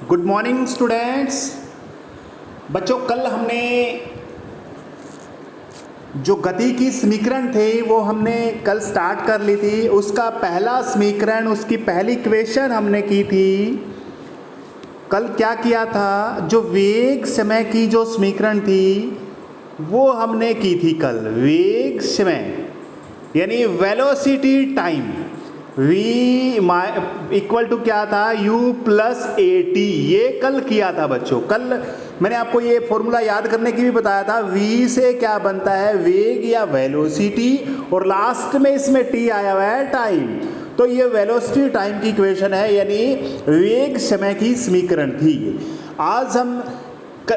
Good morning students. बच्चों, कल हमने जो गति की समीकरण थे वो हमने कल स्टार्ट कर ली थी। उसका पहला समीकरण, उसकी पहली इक्वेशन हमने की थी। कल क्या किया था, जो वेग समय की जो समीकरण थी वो हमने की थी कल। वेग समय यानी velocity time, v equal to क्या था, u प्लस ए टी। ये कल किया था बच्चों। कल मैंने आपको ये फॉर्मूला याद करने की भी बताया था। v से क्या बनता है, वेग या वेलोसिटी, और लास्ट में इसमें t आया हुआ है टाइम। तो ये वेलोसिटी टाइम की इक्वेशन है, यानी वेग समय की समीकरण थी। आज हम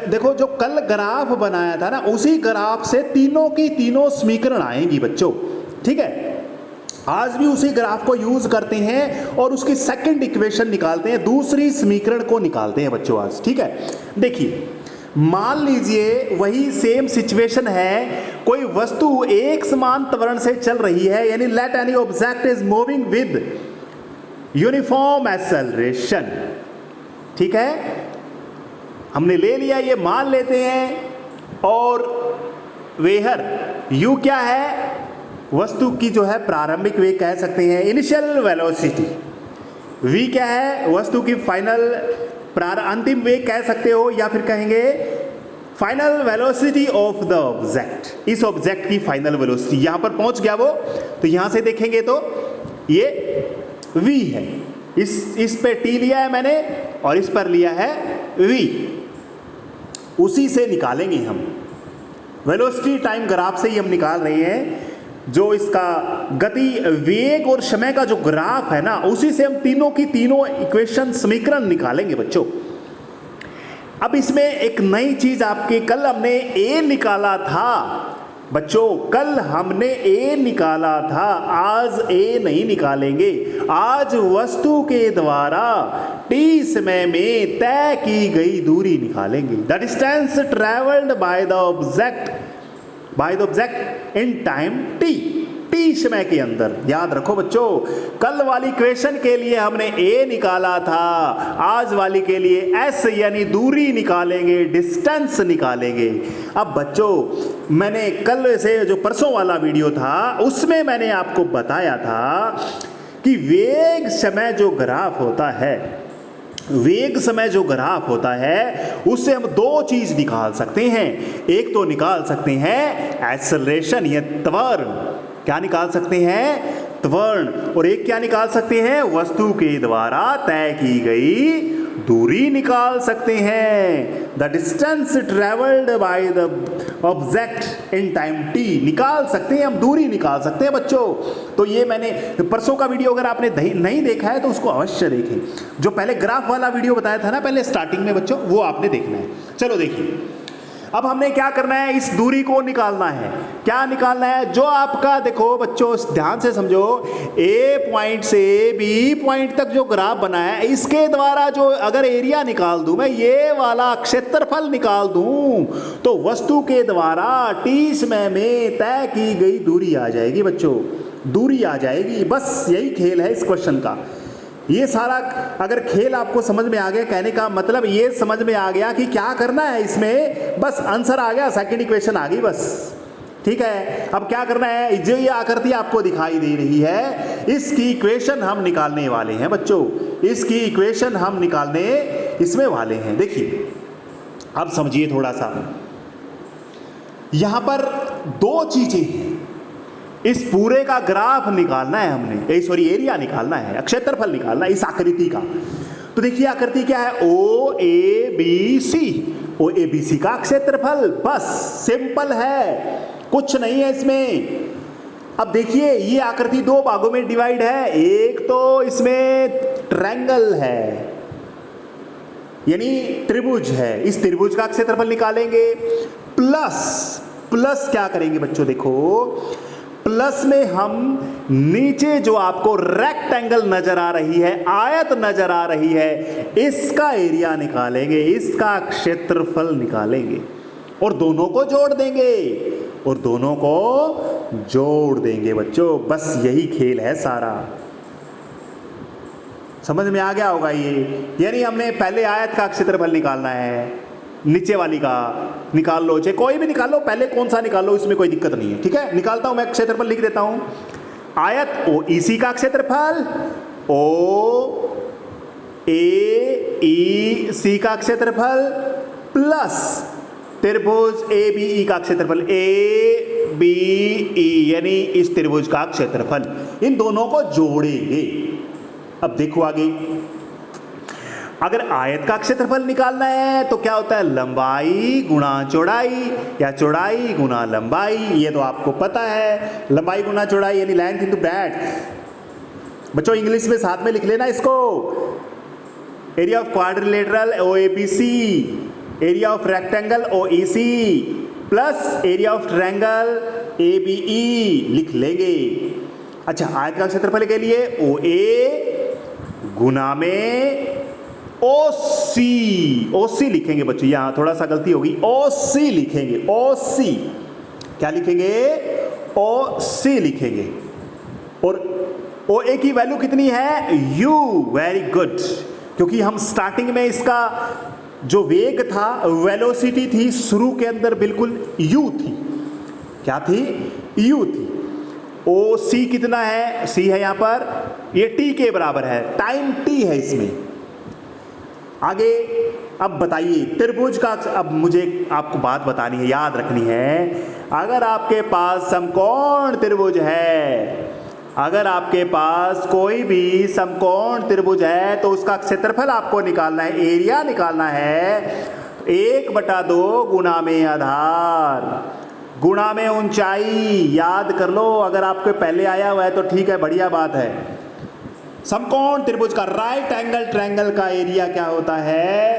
देखो, जो कल ग्राफ बनाया था ना, उसी ग्राफ से तीनों की तीनों समीकरण आएंगी बच्चों। ठीक है, आज भी उसी ग्राफ को यूज करते हैं और उसकी सेकंड इक्वेशन निकालते हैं, दूसरी समीकरण को निकालते हैं बच्चों आज। ठीक है, देखिए, मान लीजिए वही सेम सिचुएशन है। कोई वस्तु एक समान त्वरण से चल रही है, यानी let any object is moving with uniform acceleration. ठीक है, हमने ले लिया, ये मान लेते हैं। और वेहर यू क्या है, वस्तु की जो है प्रारंभिक वेग कह सकते हैं, इनिशियल वेलोसिटी। v क्या है, वस्तु की फाइनल अंतिम वेग कह सकते हो, या फिर कहेंगे final velocity of the object. इस ऑब्जेक्ट की फाइनल वेलोसिटी, यहां पर पहुंच गया वो, तो यहां से देखेंगे तो ये v है। इस पे t लिया है मैंने और इस पर लिया है v। उसी से निकालेंगे हम वेलोसिटी टाइम ग्राफ से ही हम निकाल रहे हैं। जो इसका गति, वेग और समय का जो ग्राफ है ना, उसी से हम तीनों की तीनों इक्वेशन समीकरण निकालेंगे बच्चों। अब इसमें एक नई चीज आपके, कल हमने ए निकाला था बच्चों, कल हमने ए निकाला था, आज ए नहीं निकालेंगे। आज वस्तु के द्वारा टी समय में तय की गई दूरी निकालेंगे। The distance travelled by the object in time T समय के अंदर। याद रखो बच्चों, कल वाली इक्वेशन के लिए हमने ए निकाला था, आज वाली के लिए एस यानी दूरी निकालेंगे, डिस्टेंस निकालेंगे। अब बच्चों, मैंने कल से जो परसों वाला वीडियो था उसमें मैंने आपको बताया था कि वेग समय जो ग्राफ होता है, वेग समय जो ग्राफ होता है, उससे हम दो चीज निकाल सकते हैं। एक तो निकाल सकते हैं एक्सेलरेशन या त्वरण, क्या निकाल सकते हैं, त्वरण। और एक क्या निकाल सकते हैं, वस्तु के द्वारा तय की गई दूरी निकाल सकते हैं। The distance travelled by the object in time T निकाल सकते हैं हम, दूरी निकाल सकते हैं बच्चों। तो ये मैंने परसों का वीडियो अगर आपने नहीं देखा है तो उसको अवश्य देखें। जो पहले ग्राफ वाला वीडियो बताया था ना पहले स्टार्टिंग में बच्चों, वो आपने देखना है। चलो देखिए, अब हमने क्या करना है, इस दूरी को निकालना है। क्या निकालना है, जो आपका, देखो बच्चों ध्यान से समझो, ए पॉइंट से बी पॉइंट तक जो ग्राफ बना है, इसके द्वारा जो अगर एरिया निकाल दूं मैं, ये वाला क्षेत्रफल निकाल दूं, तो वस्तु के द्वारा टी समय में तय की गई दूरी आ जाएगी बच्चों, दूरी आ जाएगी। बस यही खेल है इस क्वेश्चन का। ये सारा अगर खेल आपको समझ में आ गया, कहने का मतलब ये समझ में आ गया कि क्या करना है इसमें, बस आंसर आ गया, सेकंड इक्वेशन आ गई बस। ठीक है, अब क्या करना है, जो ये आकृति आपको दिखाई दे रही है, इसकी इक्वेशन हम निकालने वाले हैं बच्चों। इसकी इक्वेशन हम निकालने इसमें वाले हैं। देखिए, अब समझिए थोड़ा सा, यहां पर दो चीजें हैं। इस पूरे का ग्राफ निकालना है हमने, सॉरी एरिया निकालना है, क्षेत्रफल निकालना है इस आकृति का। तो देखिए आकृति क्या है, ओ A B C, O A B C का क्षेत्रफल, बस सिंपल है, कुछ नहीं है इसमें। अब देखिए, ये आकृति दो भागों में डिवाइड है। एक तो इसमें ट्रायंगल है, यानी त्रिभुज है, इस त्रिभुज का क्षेत्रफल निकालेंगे। प्लस क्या करेंगे बच्चों, देखो प्लस में हम नीचे जो आपको रेक्टेंगल नजर आ रही है, आयत नजर आ रही है, इसका एरिया निकालेंगे, इसका क्षेत्रफल निकालेंगे और दोनों को जोड़ देंगे बच्चों। बस यही खेल है सारा। समझ में आ गया होगा ये। यानी हमने पहले आयत का क्षेत्रफल निकालना है, नीचे वाली का निकाल लो, चाहे कोई भी निकाल लो, पहले कौन सा निकाल लो, इसमें कोई दिक्कत नहीं है। ठीक है, निकालता हूं मैं, क्षेत्रफल लिख देता हूं। आयत ओ ई का क्षेत्रफल, ओ ए ई सी का क्षेत्रफल प्लस त्रिभुज ए बी ई का क्षेत्रफल, ए बी ई यानी इस त्रिभुज का क्षेत्रफल, इन दोनों को जोड़ेंगे। अब देखो आगे, अगर आयत का क्षेत्रफल निकालना है तो क्या होता है, लंबाई गुणा चौड़ाई या चौड़ाई गुणा लंबाई, ये तो आपको पता है, लंबाई गुणा चौड़ाई यानी लेंथ इनटू ब्रेड्थ। बच्चों इंग्लिश में साथ में लिख लेना इसको, area of quadrilateral OABC, area of rectangle OEC plus area of triangle ABE लिख लेंगे। अच्छा, आयत का क्षेत्रफल के लिए OA गुना में OC लिखेंगे बच्चों, यहां थोड़ा सा गलती होगी, OC लिखेंगे, OC क्या लिखेंगे, OC लिखेंगे। और OA की वैल्यू कितनी है, U, वेरी गुड, क्योंकि हम स्टार्टिंग में इसका जो वेग था, वेलोसिटी थी, शुरू के अंदर बिल्कुल U थी, क्या थी, U थी। OC कितना है, C है यहां पर, ये T के बराबर है, टाइम T है इसमें। आगे अब बताइए त्रिभुज का, अब मुझे आपको बात बतानी है, याद रखनी है, अगर आपके पास समकोण त्रिभुज है, अगर आपके पास कोई भी समकोण त्रिभुज है तो उसका क्षेत्रफल आपको निकालना है, एरिया निकालना है, 1/2 गुना में आधार गुणा में ऊंचाई, याद कर लो। अगर आपके पहले आया हुआ है तो ठीक है, बढ़िया बात है। समकोण त्रिभुज का राइट एंगल ट्रायंगल का एरिया क्या होता है,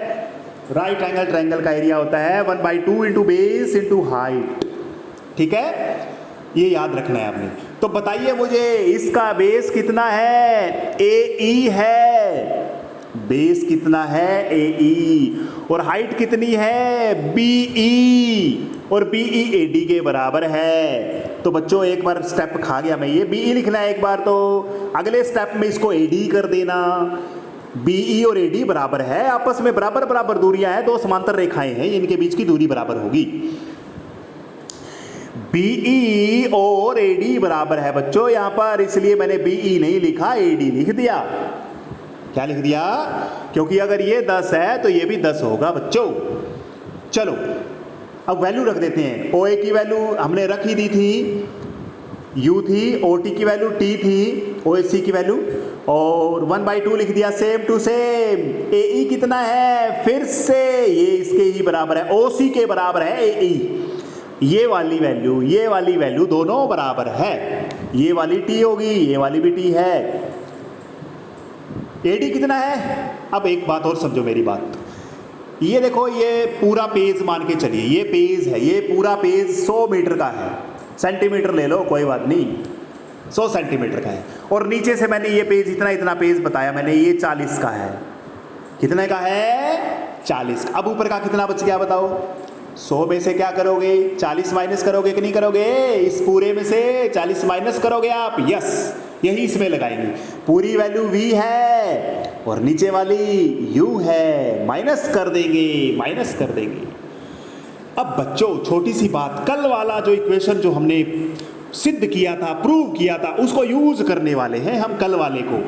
राइट एंगल ट्रायंगल का एरिया होता है 1/2 इंटू बेस इंटू हाइट। ठीक है, ये याद रखना है आपने। तो बताइए मुझे इसका बेस कितना है, AE है, बेस कितना है, AE, और हाइट कितनी है, BE, और BE AD के बराबर है। तो बच्चों एक बार स्टेप खा गया मैं, ये BE लिखना है एक बार, तो अगले स्टेप में इसको AD कर देना। BE और AD बराबर है, आपस में बराबर बराबर दूरियां हैं, दो समांतर रेखाएं हैं, इनके बीच की दूरी बराबर होगी। BE और AD बराबर है बच्चों यहां पर, इसलिए मैंने BE नहीं लिखा, AD लिख दिया। क्या लिख दिया, क्योंकि अगर ये 10 है तो ये भी 10 होगा बच्चों। चलो अब वैल्यू रख देते हैं। OA की वैल्यू हमने रख ही दी थी, U थी, OT की वैल्यू T थी, OC की वैल्यू, और 1/2 लिख दिया, सेम टू सेम। AE कितना है, फिर से ये इसके ही बराबर है, OC के बराबर है AE। ये वाली वैल्यू दोनों बराबर है, ये वाली T होगी, ये वाली भी T है। AD कितना है, अब एक बात और समझो मेरी बात, ये देखो, ये पूरा पेज मान के चलिए, ये पेज है, ये पूरा पेज 100 मीटर का है, सेंटीमीटर ले लो कोई बात नहीं, 100 सेंटीमीटर का है, और नीचे से मैंने ये पेज इतना इतना बताया मैंने, ये 40 का है। कितने का है, 40। अब ऊपर का कितना बच गया बताओ, 100 में से क्या करोगे, 40 माइनस करोगे कि नहीं करोगे, इस पूरे में से 40 माइनस करोगे आप, यस, यही इसमें लगाएंगे। पूरी वैल्यू V है और नीचे वाली U है, माइनस कर देंगे। अब बच्चों छोटी सी बात, कल वाला जो इक्वेशन जो हमने सिद्ध किया था, प्रूव किया था, उसको यूज करने वाले हैं हम। कल वाले को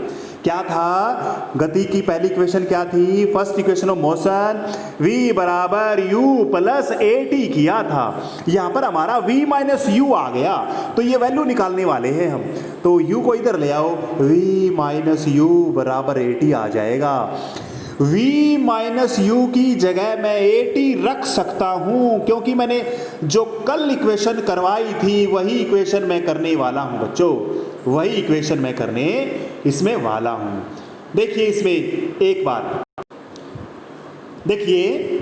क्या था, गति की पहली इक्वेशन क्या थी, first equation of motion, v बराबर u प्लस AT किया था। यहां पर हमारा v माइनस u आ गया, तो ये वैल्यू निकालने वाले हैं हम। तो u को इधर ले आओ, v माइनस u बराबर AT आ जाएगा। v माइनस u की जगह मैं AT रख सकता हूं, क्योंकि मैंने जो कल इक्वेशन करवाई थी वही इक्वेशन मैं करने वाला हूं बच्चों, वही इक्वेशन मैं करने इसमें वाला हूं। देखिए इसमें एक बार देखिए,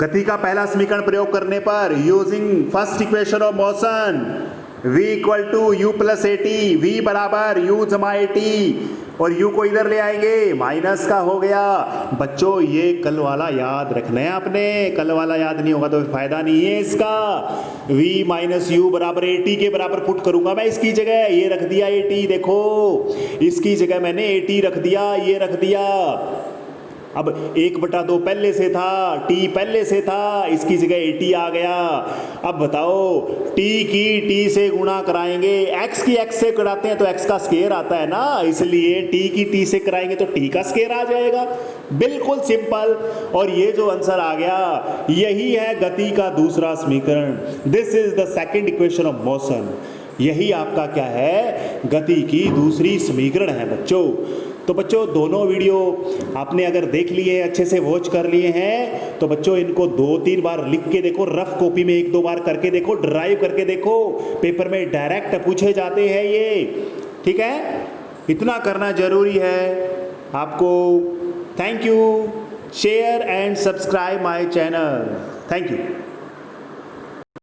गति का पहला समीकरण प्रयोग करने पर using first equation of motion v equal to u plus AT, v बराबर u जमा AT, और u को इधर ले आएंगे, माइनस का हो गया। बच्चों ये कल वाला याद रखना है आपने, कल वाला याद नहीं होगा तो फायदा नहीं है इसका। v माइनस यू बराबर AT के बराबर पुट करूंगा मैं इसकी जगह, ये रख दिया AT, देखो इसकी जगह मैंने AT रख दिया, ये रख दिया। अब 1/2 पहले से था, t पहले से था, इसकी जगह AT आ गया। अब बताओ t की t से गुणा कराएंगे, x की x से कराते हैं तो x का स्क्वायर आता है ना, इसलिए t की t से कराएंगे तो t का स्क्वायर आ जाएगा, बिल्कुल सिंपल। और ये जो आंसर आ गया यही है गति का दूसरा समीकरण। This is the second equation of motion. यही आपका क्या है, गति की दूसरी समीकरण है बच्चों। तो बच्चों दोनों वीडियो आपने अगर देख लिए, अच्छे से वॉच कर लिए हैं, तो बच्चों इनको 2-3 बार लिख के देखो, रफ कॉपी में 1-2 बार करके देखो, ड्राइव करके देखो, पेपर में डायरेक्ट पूछे जाते हैं ये, ठीक है। इतना करना जरूरी है आपको। Thank you. Share and subscribe my channel. Thank you.